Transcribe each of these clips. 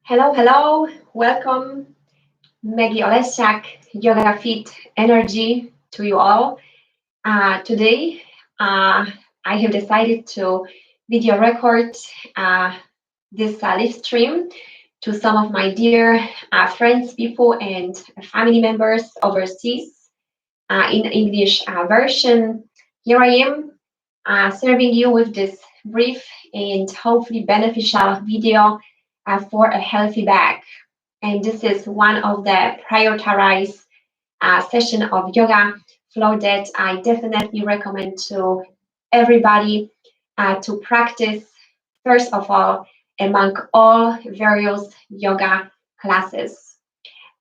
Hello, hello. Welcome, Maggie Olesiak, YogaFit Energy to you all. Today, I have decided to video record this live stream to some of my dear friends, people, and family members overseas in English version. Here I am serving you with this brief and hopefully beneficial video for a healthy back. And this is one of the prioritized session of yoga flow that I definitely recommend to everybody to practice, first of all, among all various yoga classes.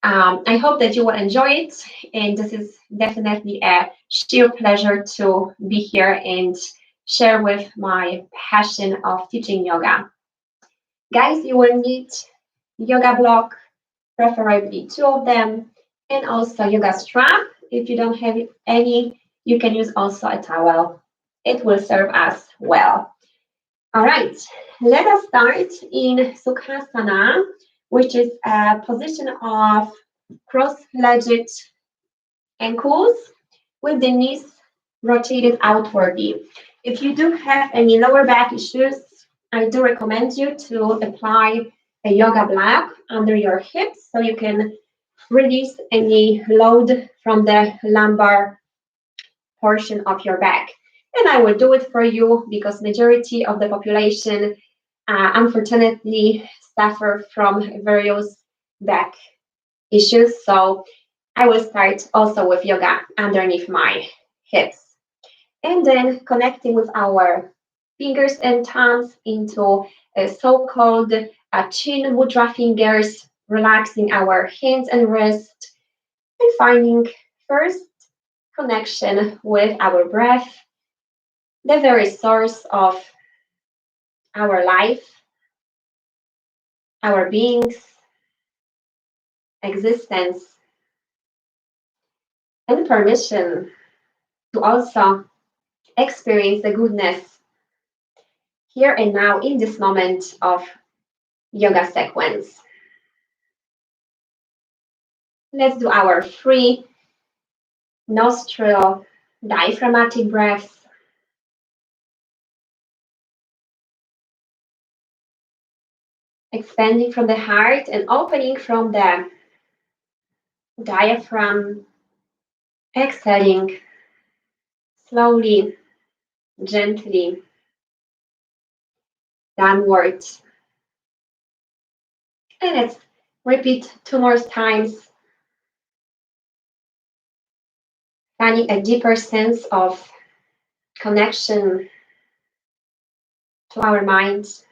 I hope that you will enjoy it, and this is definitely a sheer pleasure to be here and share with my passion of teaching yoga. Guys, you will need yoga block, preferably two of them, and also yoga strap. If you don't have any, you can use also a towel. It will serve us well. All right, let us start in Sukhasana, which is a position of cross-legged ankles with the knees rotated outwardly. If you do have any lower back issues, I do recommend you to apply a yoga block under your hips so you can release any load from the lumbar portion of your back. And I will do it for you because majority of the population unfortunately suffer from various back issues. So I will start also with yoga underneath my hips. And then connecting with our fingers and thumbs into a so-called chin mudra fingers, relaxing our hands and wrists, and finding first connection with our breath, the very source of our life, our beings, existence, and permission to also experience the goodness here and now in this moment of yoga sequence. Let's do our three nostril diaphragmatic breaths. Expanding from the heart and opening from the diaphragm. Exhaling slowly, gently, downwards. And let's repeat two more times, finding a deeper sense of connection to our minds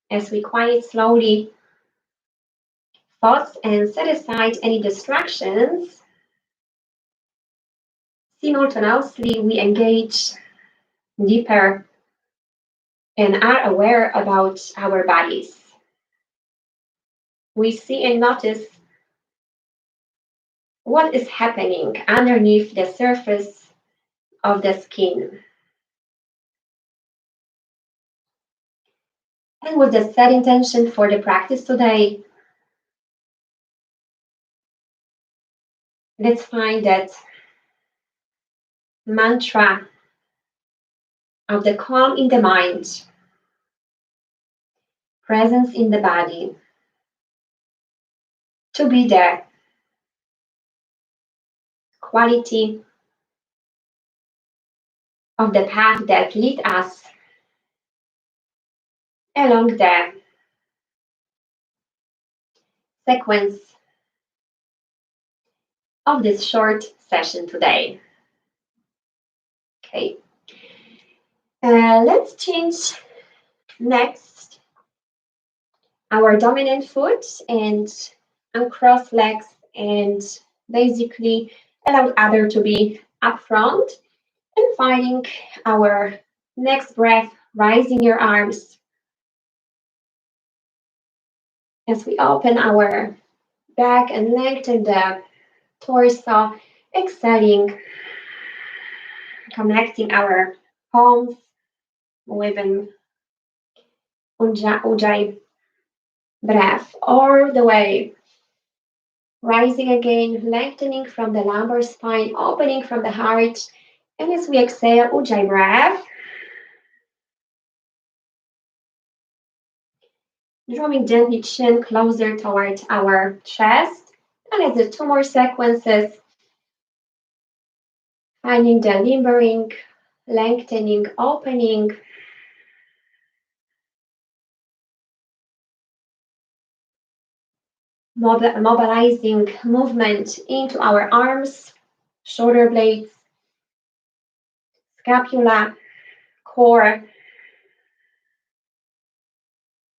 as we quiet slowly thoughts and set aside any distractions. Simultaneously, we engage deeper and are aware about our bodies. We see and notice what is happening underneath the surface of the skin. And with the set intention for the practice today, let's find that mantra of the calm in the mind, presence in the body, to be the quality of the path that lead us along the sequence of this short session today. Okay, let's change next our dominant foot and uncross legs and basically allow other to be up front and finding our next breath, rising your arms as we open our back and lengthen the torso, exhaling, connecting our palms with an ujjayi breath all the way. Rising again, lengthening from the lumbar spine, opening from the heart. And as we exhale, Ujjayi breath. Drawing gently chin closer towards our chest. And let's do two more sequences. Finding the limbering, lengthening, opening. Mobilizing movement into our arms, shoulder blades, scapula, core,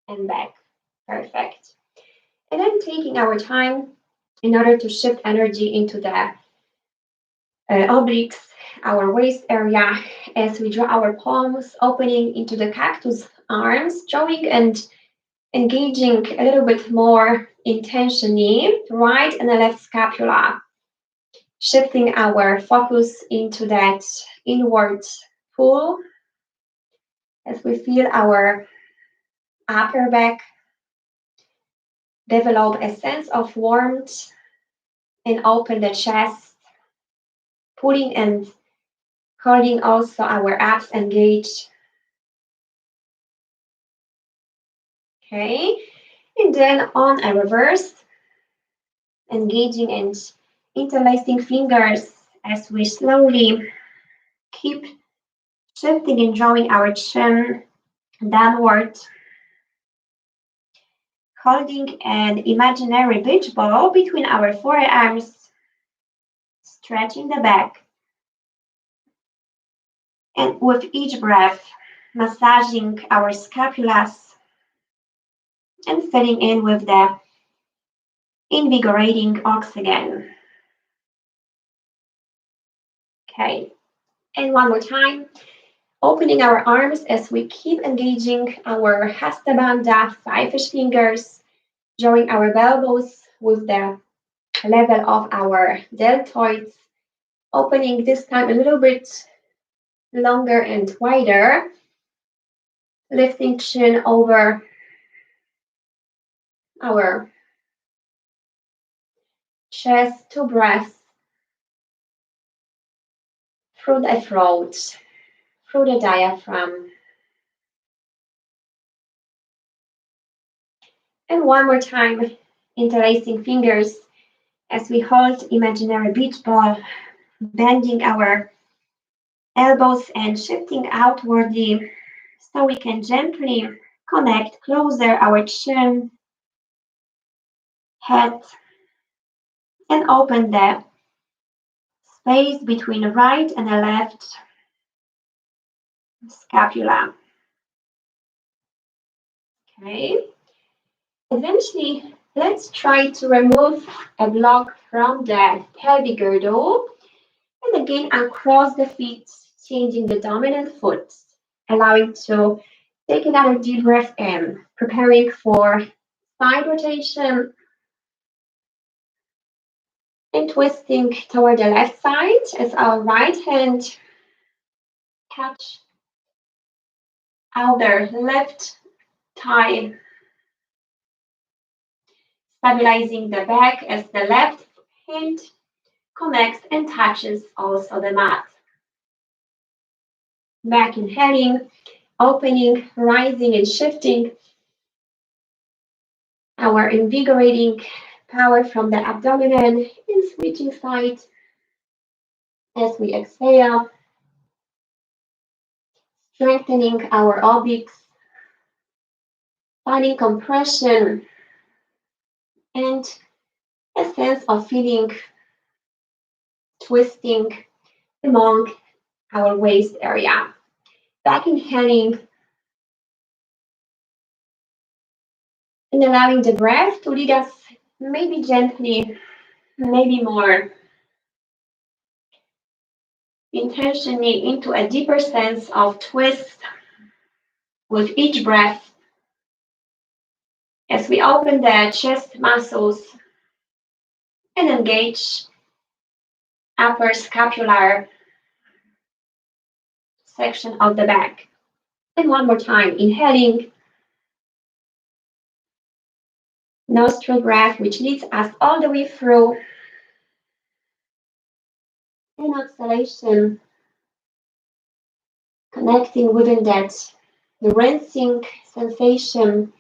and back. Perfect. And then taking our time in order to shift energy into the obliques, our waist area, as we draw our palms, opening into the cactus arms, drawing and engaging a little bit more intentionally, right and the left scapula, shifting our focus into that inward pull as we feel our upper back develop a sense of warmth and open the chest, pulling and holding also our abs engaged. Okay, and then on a reverse, engaging and interlacing fingers as we slowly keep shifting and drawing our chin downward, holding an imaginary beach ball between our forearms, stretching the back, and with each breath, massaging our scapulas and filling in with the invigorating oxygen. Okay, and one more time, opening our arms as we keep engaging our Hasta Bandha 5-ish fingers, drawing our elbows with the level of our deltoids, opening this time a little bit longer and wider, lifting chin over our chest to breath through the throat, through the diaphragm. And one more time, interlacing fingers as we hold imaginary beach ball, bending our elbows and shifting outwardly so we can gently connect closer our chin, head, and open the space between the right and the left scapula. Okay. Eventually, let's try to remove a block from the pelvic girdle and again uncross the feet, changing the dominant foot, allowing to take another deep breath in, preparing for side rotation and twisting toward the left side as our right hand touch our left thigh, stabilizing the back as the left hand connects and touches also the mat. Back inhaling, opening, rising and shifting our invigorating power from the abdomen and switching sides as we exhale, strengthening our obliques, finding compression and a sense of feeling twisting among our waist area. Back inhaling and allowing the breath to lead us maybe gently, maybe more intentionally into a deeper sense of twist with each breath as we open the chest muscles and engage upper scapular section of the back. And one more time, inhaling nostril breath, which leads us all the way through. And exhalation, connecting within that rinsing sensation,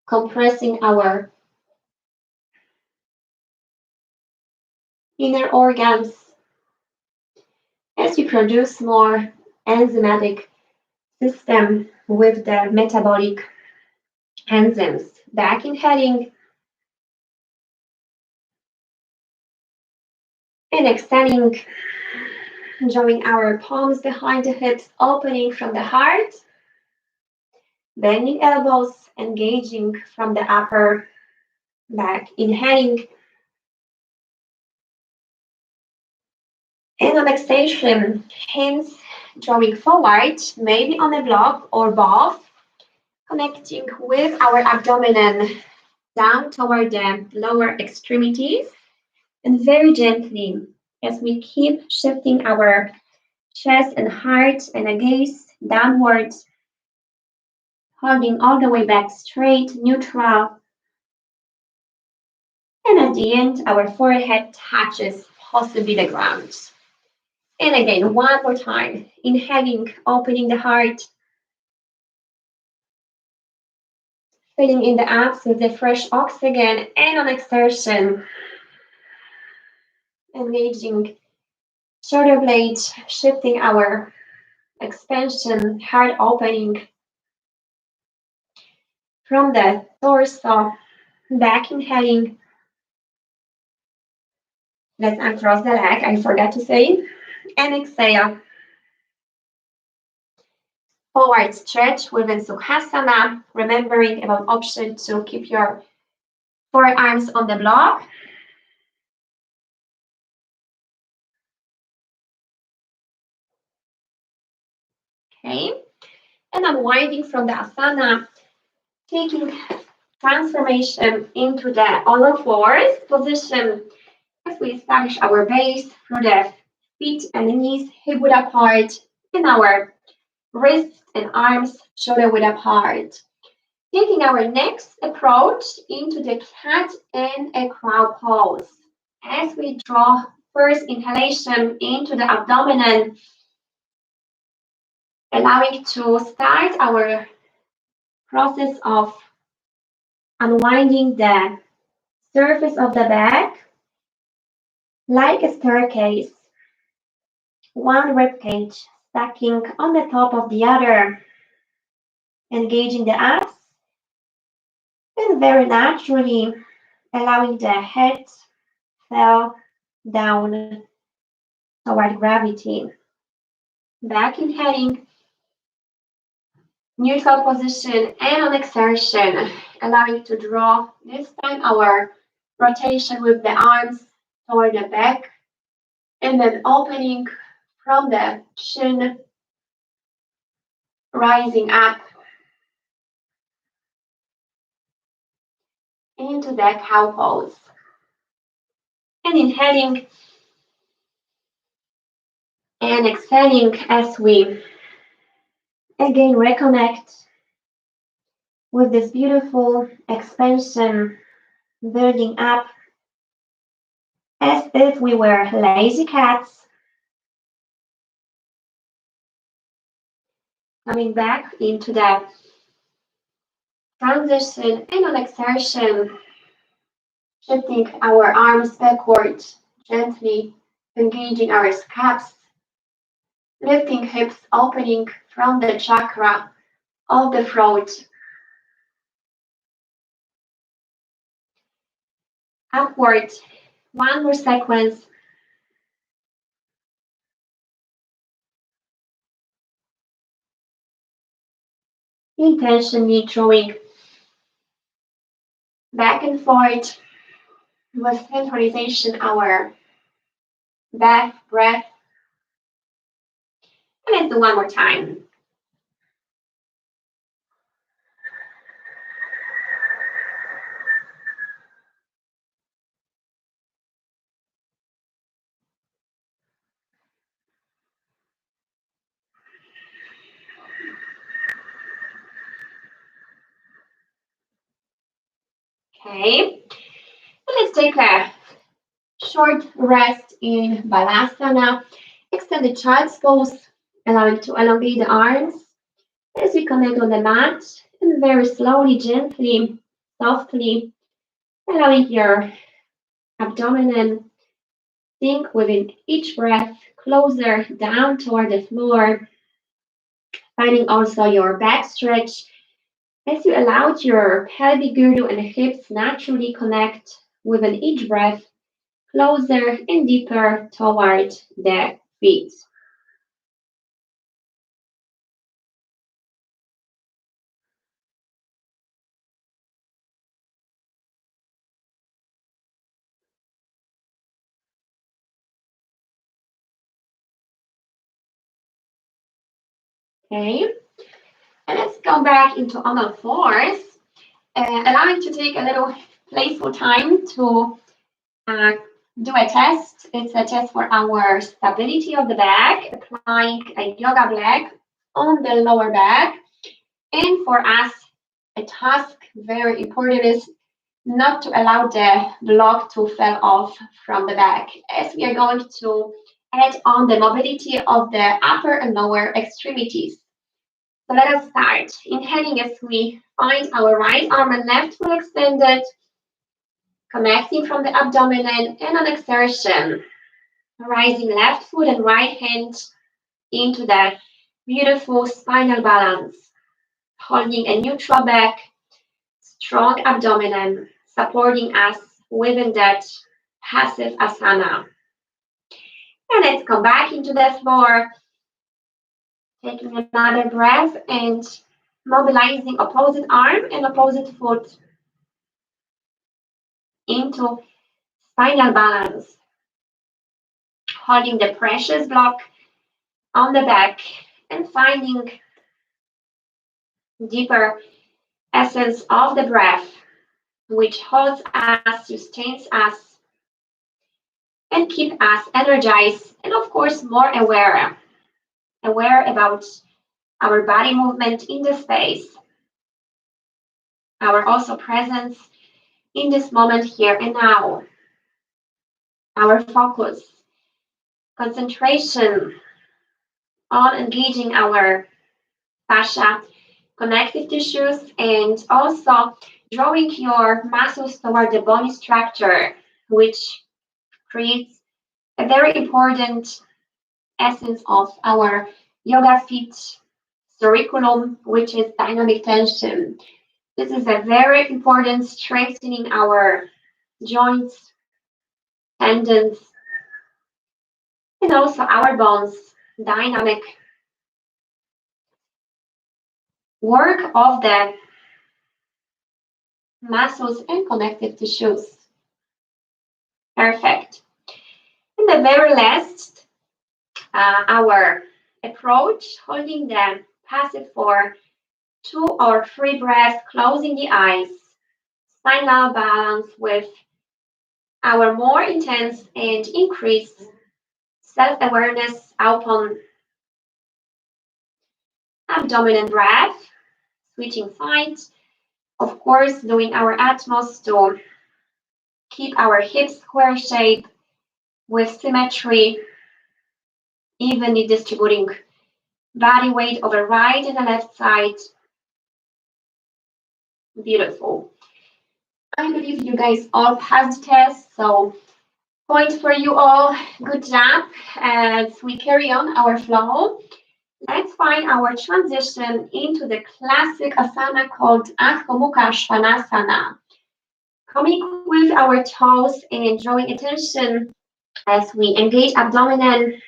compressing our inner organs as we produce more enzymatic system with the metabolic enzymes. Back inhaling and extending, drawing our palms behind the hips, opening from the heart, bending elbows, engaging from the upper back, inhaling. And on extension, hands drawing forward, maybe on a block or both, connecting with our abdomen down toward the lower extremities, and very gently, as we keep shifting our chest and heart and a gaze downwards, holding all the way back straight, neutral. And at the end, our forehead touches possibly the ground. And again, one more time, inhaling, opening the heart, filling in the abs with the fresh oxygen, and on exertion, engaging shoulder blades, shifting our expansion, heart opening from the torso, back inhaling. Let's uncross the leg, I forgot to say, and exhale. Forward stretch within Sukhasana, remembering about option to keep your forearms on the block. Okay, and unwinding from the asana, taking transformation into the all of fours position as we establish our base through the feet and knees hip width apart, and our wrists and arms shoulder width apart. Taking our next approach into the cat and a crow pose. As we draw first inhalation into the abdomen, allowing to start our process of unwinding the surface of the back like a staircase, one rib cage stacking on the top of the other, engaging the abs, and very naturally allowing the head fall down toward gravity. Back inhaling, neutral position, and on exertion, allowing to draw this time our rotation with the arms toward the back, and then opening from the chin, rising up into the cow pose. And inhaling and exhaling as we again reconnect with this beautiful expansion building up as if we were lazy cats. Coming back into the transition and on exertion, shifting our arms backwards, gently engaging our scaps, lifting hips, opening from the chakra of the throat. Upward, one more sequence. Intentionally drawing back and forth with synchronization our breath. And let's do one more time. Okay, let's take a short rest in Balasana. Extend the child's pose, allowing to elongate the arms as we connect on the mat, and very slowly, gently, softly, allowing your abdomen sink within each breath closer down toward the floor, finding also your back stretch as you allow your pelvic girdle and hips naturally connect within each breath closer and deeper toward the feet. Okay, and let's go back into all fours, allowing to take a little playful time to uh, do a test. It's a test for our stability of the back, applying a yoga block on the lower back. And for us, a task very important is not to allow the block to fall off from the back, as we are going to add on the mobility of the upper and lower extremities. So let us start. Inhaling as we find our right arm and left foot extended, connecting from the abdomen, and on exertion, rising left foot and right hand into the beautiful spinal balance, holding a neutral back, strong abdomen, supporting us within that passive asana. And let's come back into the floor, taking another breath and mobilizing opposite arm and opposite foot into spinal balance, holding the precious block on the back and finding deeper essence of the breath, which holds us, sustains us, and keep us energized and of course more aware about our body movement in the space, our also presence in this moment here and now, our focus, concentration on engaging our fascia, connective tissues, and also drawing your muscles toward the body structure, which creates a very important essence of our YogaFit curriculum, which is dynamic tension. This is a very important strengthening our joints, tendons, and also our bones, dynamic work of the muscles and connective tissues. Perfect. And the very last, our approach, holding the passive for 2 or 3 breaths, closing the eyes, spinal balance with our more intense and increased self-awareness upon abdominal breath, switching sides, of course, doing our utmost to keep our hips square shape with symmetry, evenly distributing body weight over right and the left side. Beautiful. I believe you guys all passed the test, so point for you all. Good job. As we carry on our flow, let's find our transition into the classic asana called Adho Mukha Svanasana. Coming with our toes and drawing attention as we engage abdomen,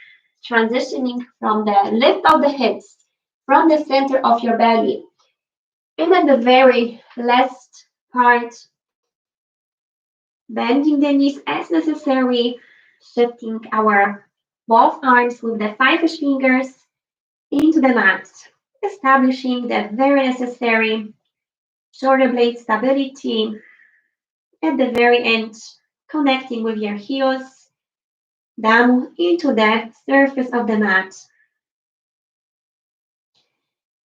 transitioning from the lift of the hips, from the center of your belly. And then the very last part, bending the knees as necessary, shifting our both arms with the 5 fingers into the mat, establishing the very necessary shoulder blade stability. At the very end, connecting with your heels down into the surface of the mat.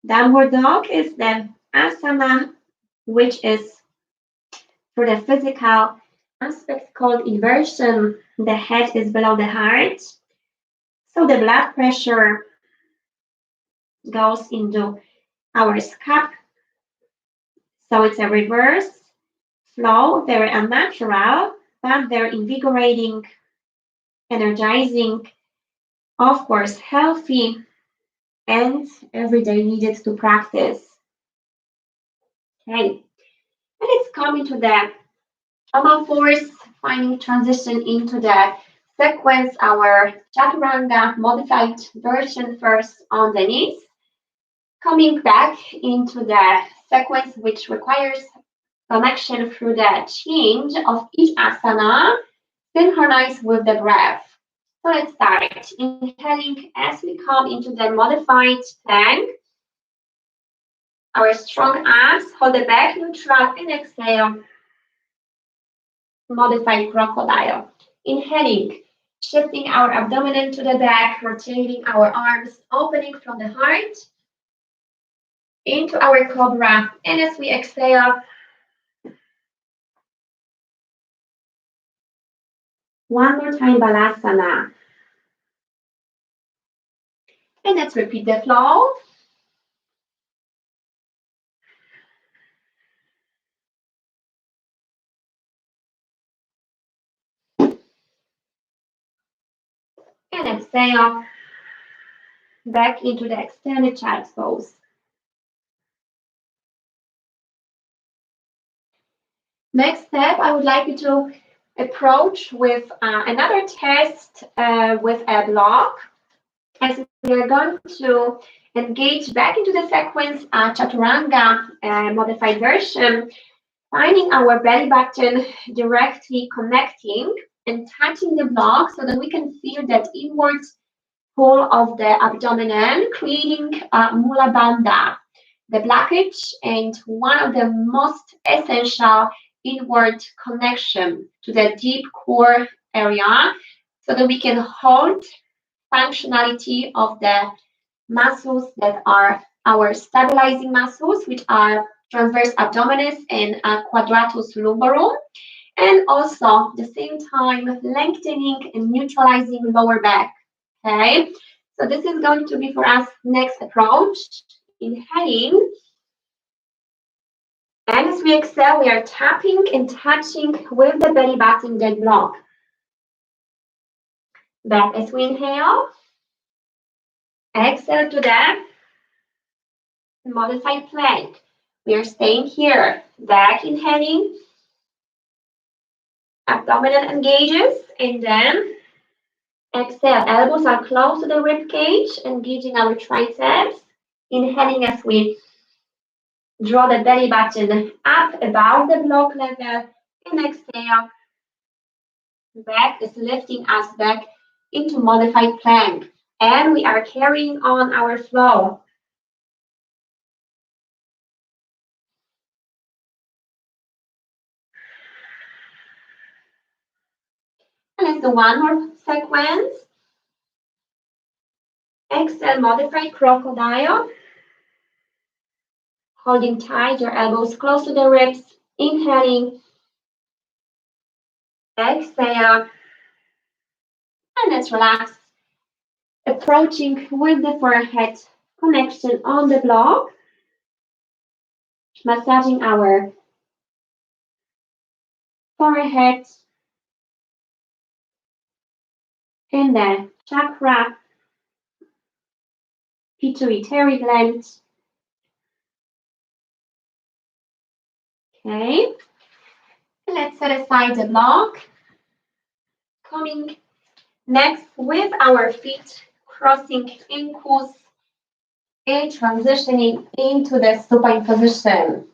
Downward dog is the asana, which is For the physical aspect called inversion, the head is below the heart. So the blood pressure goes into our scalp. So it's a reverse flow, very unnatural, but very invigorating, energizing, of course, healthy, and every day needed to practice. Okay, and it's coming to the trauma force, finding transition into the sequence, our chaturanga modified version first on the knees, coming back into the sequence which requires connection through the change of each asana, synchronized with the breath. So let's start. Inhaling as we come into the modified plank. Our strong arms hold the back neutral and exhale. Modified crocodile. Inhaling, shifting our abdomen to the back, rotating our arms, opening from the heart into our cobra. And as we exhale, one more time, balasana. And let's repeat the flow. And exhale back into the extended child's pose. Next step, I would like you to approach with another test with a block, as we are going to engage back into the sequence chaturanga modified version, finding our belly button directly connecting and touching the block so that we can feel that inward pull of the abdomen, creating mula bandha, the blockage, and one of the most essential inward connection to the deep core area so that we can hold functionality of the muscles that are our stabilizing muscles, which are transverse abdominis and quadratus lumborum, and also at the same time lengthening and neutralizing lower back. Okay, so this is going to be for us next approach. Inhaling, and as we exhale, we are tapping and touching with the belly button that block. Back as we inhale, exhale to that modified plank. We are staying here. Back inhaling, abdomen engages, and then exhale. Elbows are close to the rib cage, engaging our triceps. Inhaling as we draw the belly button up above the block level, and exhale. Back is lifting us back into modified plank, and we are carrying on our flow. And let's do one more sequence. Exhale, modified crocodile. Holding tight, your elbows close to the ribs. Inhaling. Exhale. And let's relax. Approaching with the forehead connection on the block. Massaging our forehead and the chakra, pituitary gland. Okay. Let's set aside the block. Coming next with our feet crossing ankles and transitioning into the supine position.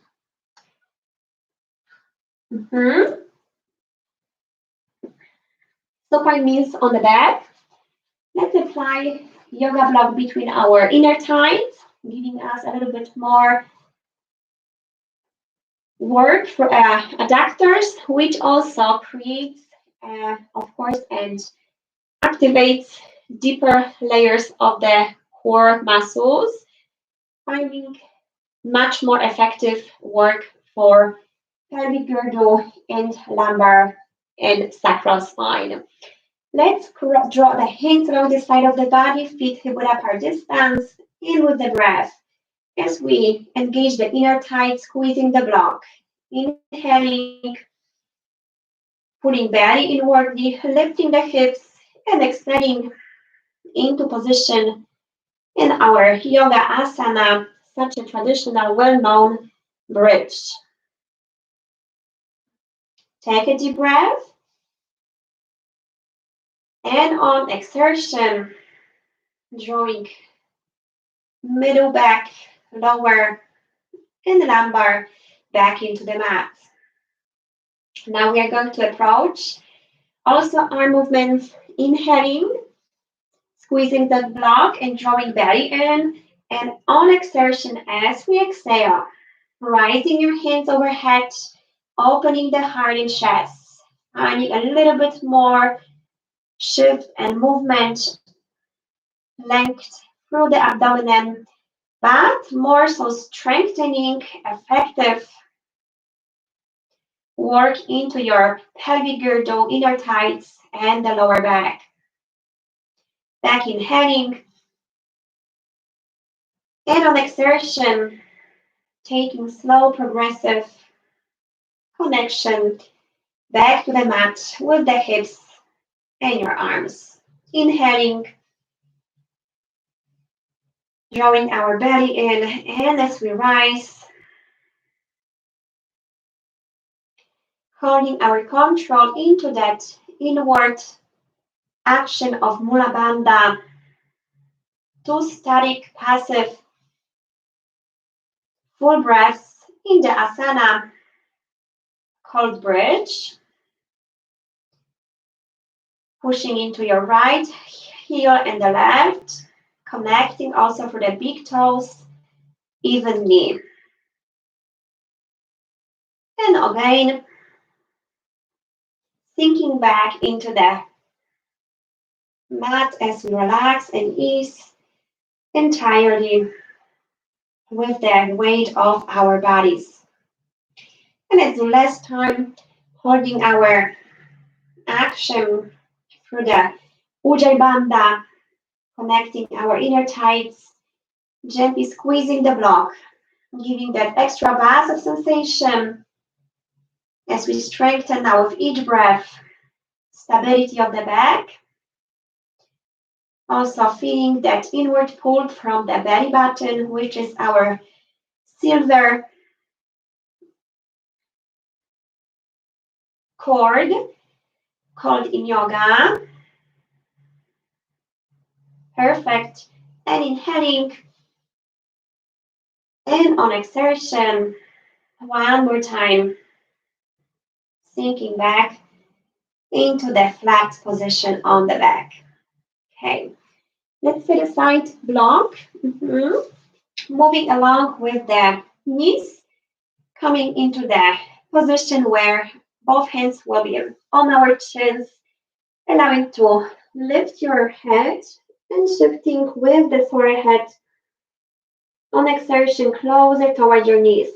Supine means on the back. Let's apply yoga block between our inner thighs, giving us a little bit more work for adductors, which also creates, of course, and activates deeper layers of the core muscles, finding much more effective work for pelvic girdle, and lumbar and sacral spine. Let's draw the hands along the side of the body, feet hip width apart distance, in with the breath as we engage the inner thighs, squeezing the block. Inhaling, pulling belly inwardly, lifting the hips, and extending into position in our yoga asana, such a traditional, well-known bridge. Take a deep breath, and on exertion, drawing middle back, lower, and lumbar back into the mat. Now we are going to approach also arm movements, inhaling, squeezing the block and drawing belly in, and on exertion as we exhale, rising your hands overhead, opening the heart and chest, finding a little bit more shift and movement, length through the abdomen, but more so strengthening effective work into your pelvic girdle, inner thighs, and the lower back. Back inhaling, and on exertion, taking slow, progressive connection back to the mat with the hips and your arms. Inhaling, drawing our belly in, and as we rise, holding our control into that inward action of Mula Bandha, two static, passive, full breaths in the asana called bridge. Pushing into your right heel and the left, connecting also for the big toes evenly. And again, sinking back into the mat as we relax and ease entirely with the weight of our bodies. And let's do last time, holding our action through the Ujjayi Bandha, connecting our inner thighs, gently squeezing the block, giving that extra buzz of sensation as we strengthen now with each breath, stability of the back. Also feeling that inward pull from the belly button, which is our silver cord called in yoga. Perfect. And inhaling and on exertion, one more time, sinking back into the flat position on the back. Okay, let's set aside block. Moving along with the knees, coming into the position where both hands will be on our chins, allowing to lift your head and shifting with the forehead on exertion closer toward your knees.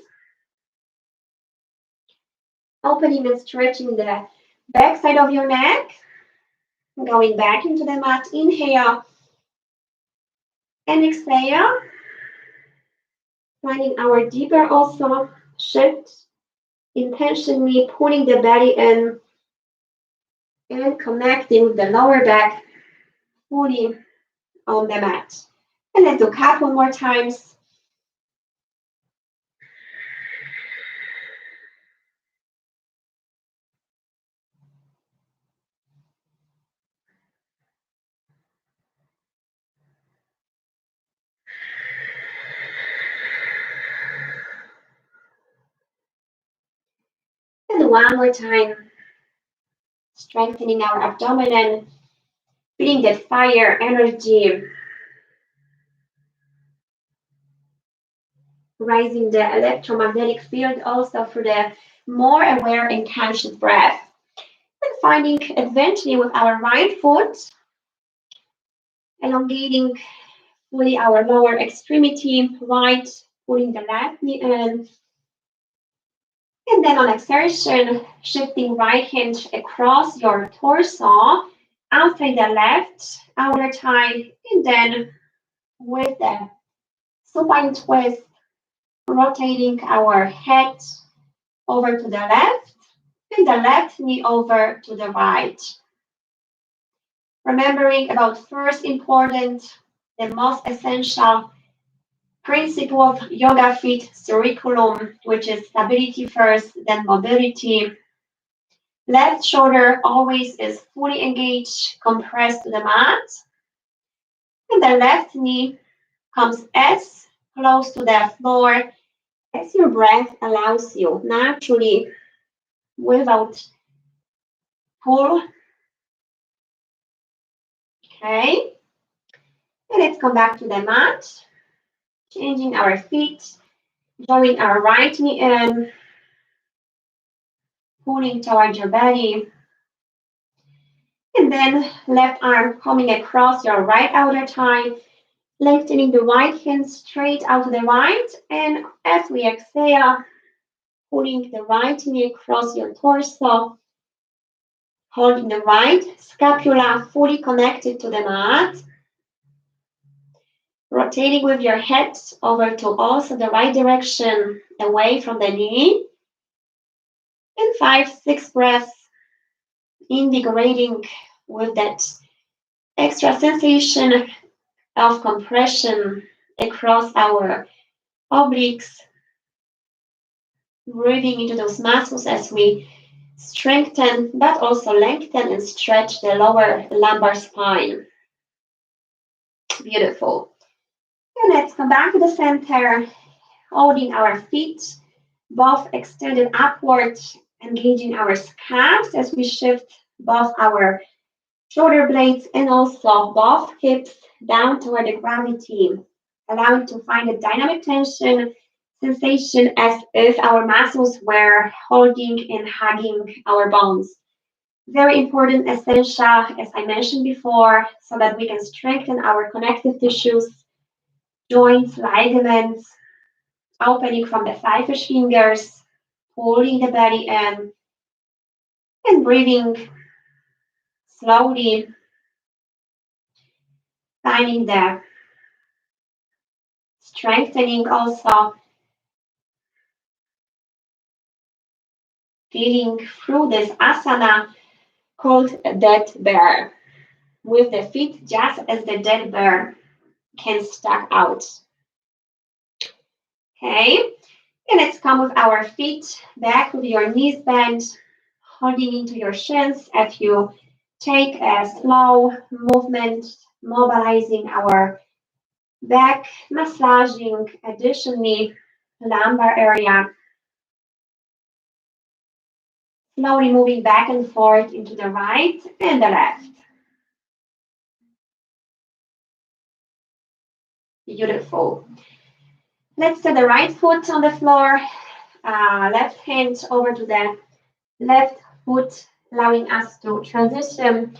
Opening and stretching the back side of your neck, going back into the mat. Inhale and exhale, finding our deeper also shift, intentionally pulling the belly in and connecting with the lower back fully on the mat. And let's do a couple more times. And one more time, strengthening our abdomen, feeling that fire energy, rising the electromagnetic field also for the more aware and conscious breath. And finding eventually with our right foot, elongating fully our lower extremity, right, pulling the left knee in, And then on exertion, shifting right hand across your torso, outside the left outer thigh, and then with the supine twist, rotating our head over to the left and the left knee over to the right. Remembering about first important, the most essential principle of YogaFit curriculum, which is stability first, then mobility. Left shoulder always is fully engaged, compressed to the mat. And the left knee comes as close to the floor as your breath allows you, naturally, without pull. Okay. And let's come back to the mat, changing our feet, drawing our right knee in, pulling towards your belly. And then left arm coming across your right outer thigh, lengthening the right hand straight out to the right. And as we exhale, pulling the right knee across your torso, holding the right scapula fully connected to the mat. Rotating with your head over to also the right direction, away from the knee. And 5-6 breaths, invigorating with that extra sensation of compression across our obliques, breathing into those muscles as we strengthen, but also lengthen and stretch the lower lumbar spine. Beautiful. And let's come back to the center, holding our feet both extended upward, engaging our calves as we shift both our shoulder blades and also both hips down toward the gravity, allowing to find a dynamic tension sensation as if our muscles were holding and hugging our bones. Very important, essential, as I mentioned before, so that we can strengthen our connective tissues, joints, ligaments, opening from the 5-ish fingers, pulling the belly in, and breathing slowly, finding the strengthening also, feeling through this asana called dead bear, with the feet just as the dead bear can stack out. Okay, and let's come with our feet back with your knees bent, holding into your shins as you take a slow movement, mobilizing our back, massaging additionally lumbar area, slowly moving back and forth into the right and the left. Beautiful. Let's set the right foot on the floor, left hand over to the left foot, allowing us to transition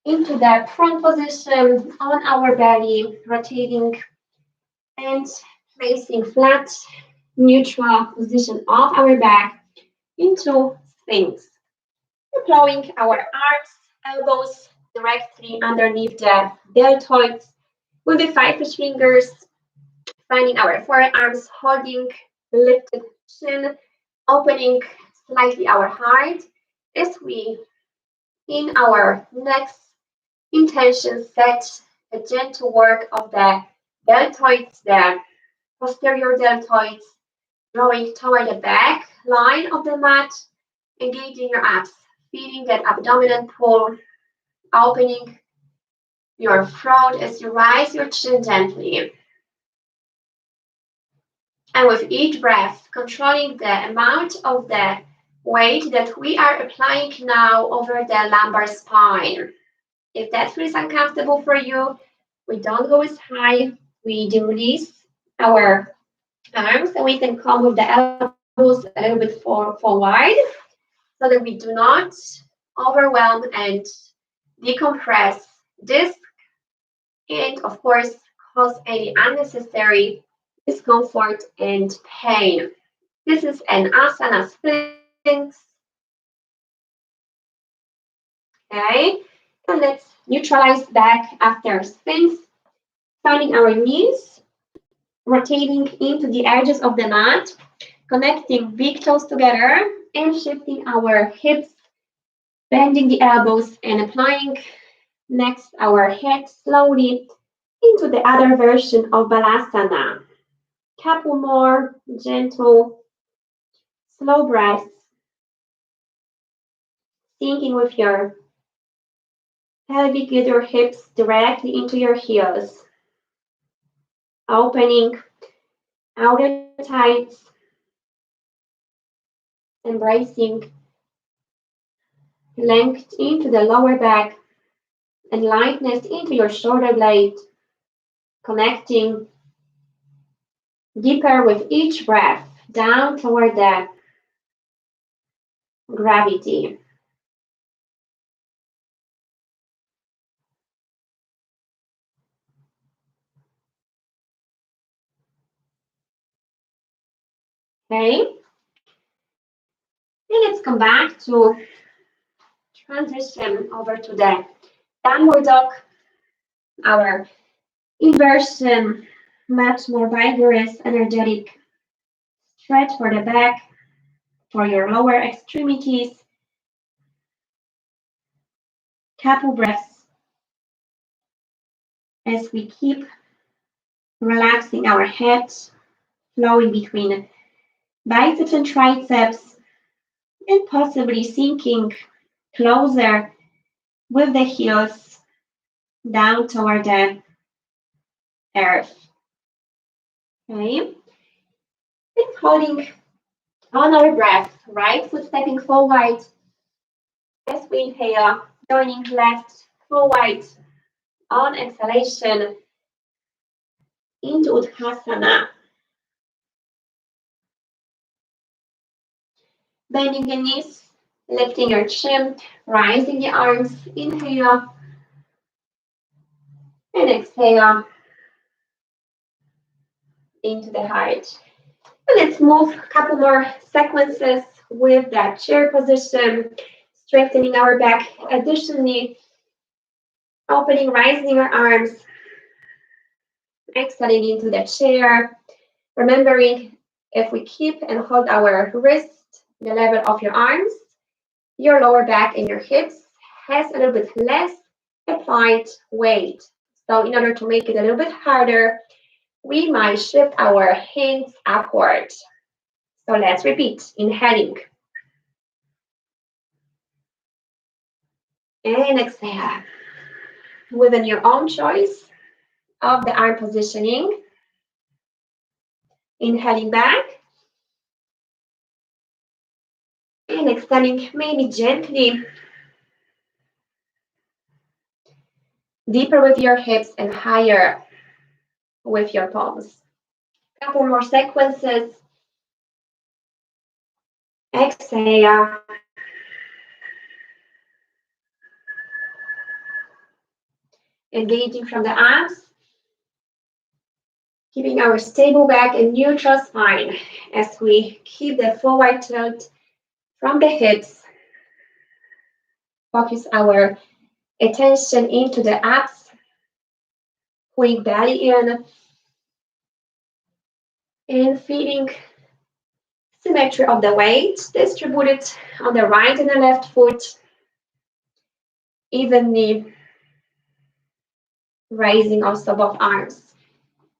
into the front position on our belly, rotating and placing flat, neutral position of our back into Sphinx. Deploying our arms, elbows directly underneath the deltoids with the 5-ish fingers, finding our forearms, holding lifted chin, opening slightly our heart as we, in our next intention, set a gentle work of the deltoids, the posterior deltoids, drawing toward the back line of the mat, engaging your abs, feeling that abdominal pull, opening your throat as you rise your chin gently. And with each breath, controlling the amount of the weight that we are applying now over the lumbar spine. If that feels uncomfortable for you, we don't go as high. We release our arms and we can come with the elbows a little bit forward so that we do not overwhelm and decompress this and, of course, cause any unnecessary discomfort and pain. This is an asana sphinx. Okay, and let's neutralize back after sphinx, finding our knees, rotating into the edges of the mat, connecting big toes together, and shifting our hips, bending the elbows, and applying next our head slowly into the other version of Balasana. Couple more gentle, slow breaths, sinking with your pelvic with your hips directly into your heels, opening outer thighs, embracing length into the lower back and lightness into your shoulder blade, connecting deeper with each breath down toward the gravity. Okay, and let's come back to transition over to the downward dog, our inversion, much more vigorous, energetic stretch for the back, for your lower extremities. Couple breaths as we keep relaxing our head, flowing between biceps and triceps, and possibly sinking closer with the heels down toward the earth. Okay, and holding on our breath, right foot stepping forward as we inhale, joining left forward on exhalation into Uttanasana. Bending the knees, lifting your chin, rising the arms, inhale and exhale into the heart. And let's move a couple more sequences with that chair position, strengthening our back. Additionally, opening, rising our arms, exhaling into the chair. Remembering, if we keep and hold our wrist the level of your arms, your lower back and your hips has a little bit less applied weight. So in order to make it a little bit harder, we might shift our hands upward. So let's repeat, inhaling. And exhale. Within your own choice of the arm positioning. Inhaling back. And exhaling, maybe gently deeper with your hips and higher with your palms. Couple more sequences. Exhale. Engaging from the arms. Keeping our stable back and neutral spine as we keep the forward tilt from the hips. Focus our attention into the abs. Pulling belly in. And feeling symmetry of the weight distributed on the right and the left foot. Evenly raising also both arms.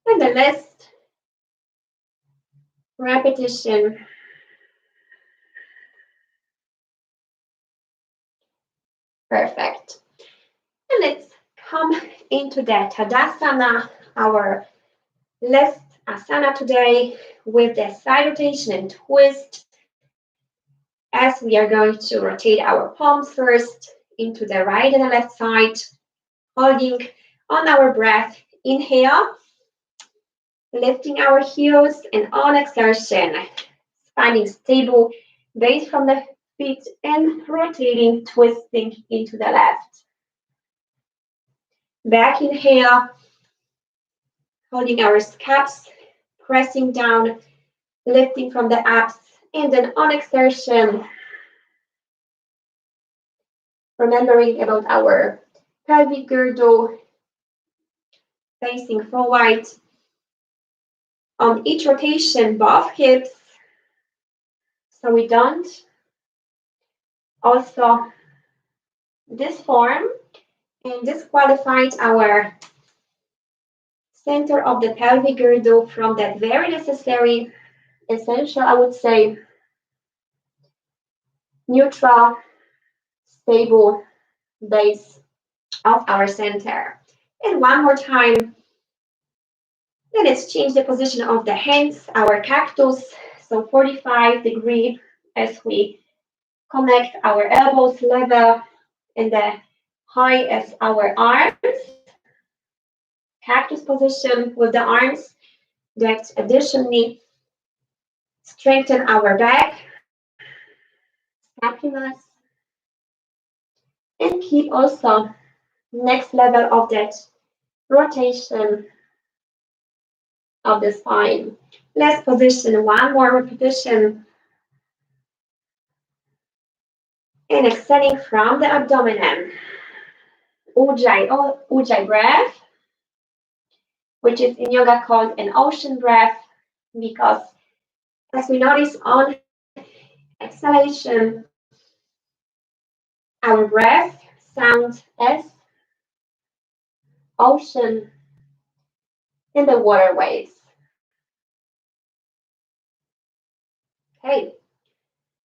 And the last repetition. Perfect. And let's come into the Tadasana, our last asana today, with the side rotation and twist, as we are going to rotate our palms first into the right and the left side, holding on our breath. Inhale, lifting our heels, and on exertion, finding stable base from the feet and rotating, twisting into the left. Back inhale, holding our scaps, pressing down lifting from the abs, and then on exertion, remembering about our pelvic girdle, facing forward. On each rotation, both hips, so we don't also disform and disqualified our center of the pelvic girdle from that very necessary, essential, I would say, neutral, stable base of our center. And one more time, then let's change the position of the hands, our cactus, so 45-degree as we connect our elbows level and the high as our arms. Cactus position with the arms that additionally strengthen our back, scapulas, and keep also next level of that rotation of the spine. Let's position one more repetition and extending from the abdomen. Ujjayi breath, which is in yoga called an ocean breath, because as we notice on exhalation, our breath sounds as ocean in the waterways. Okay,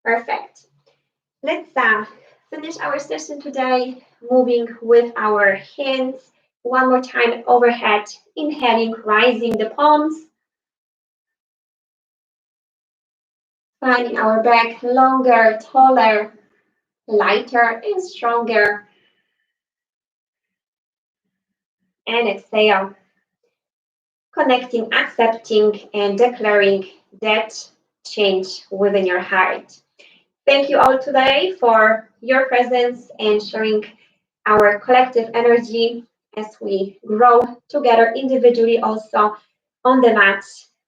perfect. Let's finish our session today, moving with our hands one more time overhead, inhaling, rising the palms, finding our back longer, taller, lighter, and stronger. And exhale, connecting, accepting, and declaring that change within your heart. Thank you all today for your presence and sharing our collective energy as we grow together individually, also on the mat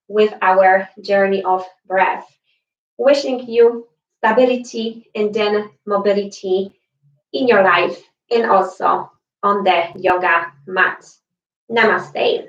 with our journey of breath. Wishing you stability and then mobility in your life and also on the yoga mat. Namaste.